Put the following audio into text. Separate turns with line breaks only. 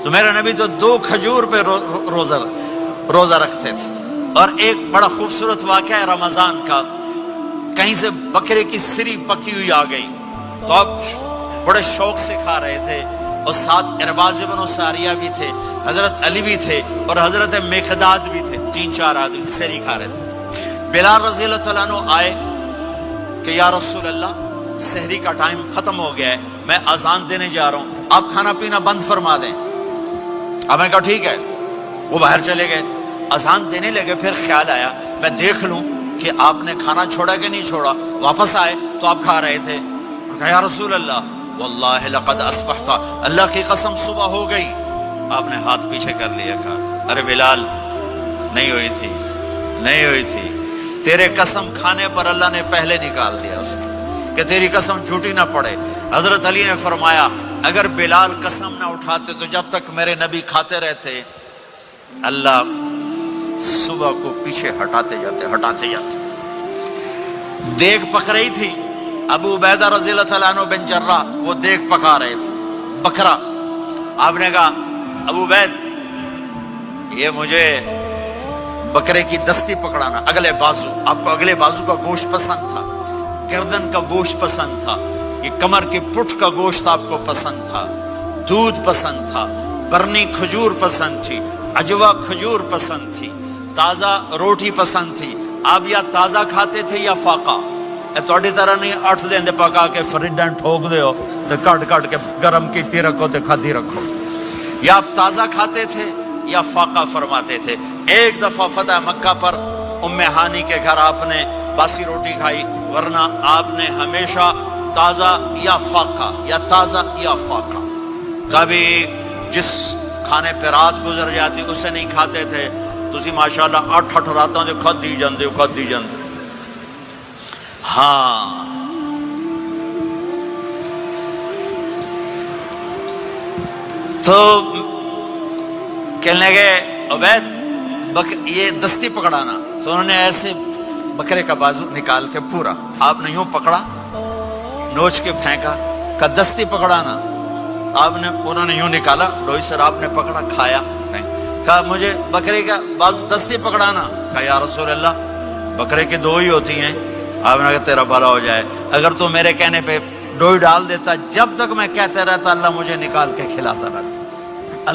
تو میرے نبی تو 2 کھجور پہ روزہ رکھتے تھے. اور ایک بڑا خوبصورت واقعہ ہے رمضان کا، کہیں سے بکرے کی سری پکی ہوئی آ گئی تو آپ بڑے شوق سے کھا رہے تھے، اور ساتھ ارباز بن ساریہ بھی تھے، حضرت علی بھی تھے، اور حضرت مقداد بھی تھے. 3-4 آدمی سری کھا رہے تھے. بلال رضی اللہ تعالیٰ عنہ آئے کہ یا رسول اللہ سحری کا ٹائم ختم ہو گیا ہے، میں اذان دینے جا رہا ہوں، آپ کھانا پینا بند فرما دیں. اب میں کہا ٹھیک ہے. وہ باہر چلے گئے، اذان دینے لگے. پھر خیال آیا میں دیکھ لوں کہ آپ نے کھانا چھوڑا کہ نہیں چھوڑا. واپس آئے تو آپ کھا رہے تھے. کہا یا رسول اللہ واللہ لقد اصبحت، اللہ کی قسم صبح ہو گئی. آپ نے ہاتھ پیچھے کر لیا. کہا ارے بلال نہیں ہوئی تھی، نہیں ہوئی تھی. تیرے قسم کھانے پر اللہ نے پہلے نکال دیا اس کو کہ تیری قسم جھوٹی نہ پڑے. حضرت علی نے فرمایا اگر بلال قسم نہ اٹھاتے تو جب تک میرے نبی کھاتے رہتے اللہ صبح کو پیچھے ہٹاتے جاتے. دیگ پک رہی تھی. ابو عبیدہ رضی اللہ تعالیٰ عنہ بن جراح وہ دیگ پکا رہے تھے، بکرا. آپ نے کہا ابو عبید یہ مجھے بکرے کی دستی پکڑانا، اگلے بازو. آپ کو اگلے بازو کا گوشت پسند تھا، گردن کا گوشت پسند تھا، یہ کمر کے پٹھ کا گوشت آپ کو پسند تھا، دودھ پسند تھا، برنی کھجور پسند تھی، عجوا کھجور پسند تھی، تازہ روٹی پسند تھی. آپ یا تازہ کھاتے تھے یا فاقہ. توڑی طرح نہیں 8 دن دے پکا کے فریڈن ٹھوک دے ہو تو کٹ کے گرم کی رکھو تو کھاتی رکھو. یا آپ تازہ کھاتے تھے یا فاقہ فرماتے تھے. ایک دفعہ فتح مکہ پر ام ہانی کے گھر آپ نے باسی روٹی کھائی، ورنہ آپ نے ہمیشہ تازہ یا فاقہ یا تازہ یا فاقہ. کبھی جس کھانے پہ رات گزر جاتی اسے نہیں کھاتے تھے. تسی ماشاءاللہ 8 راتوں جو کھدی جاندے. ہاں تو کہنے لگے عبید یہ دستی پکڑانا. تو انہوں نے ایسے بکرے کا بازو نکال کے پورا آپ نے یوں پکڑا، نوچ کے پھینکا. کا دستی پکڑانا. آپ نے انہوں نے یوں نکالا ڈوئی سر، آپ نے پکڑا کھایا. کہا مجھے بکرے کا بازو دستی پکڑانا. کہا یا رسول اللہ بکرے کی 2 ہی ہوتی ہیں. آپ نے کہا تیرا بھلا ہو جائے، اگر تو میرے کہنے پہ ڈوئی ڈال دیتا جب تک میں کہتے رہتا اللہ مجھے نکال کے کھلاتا رہتا.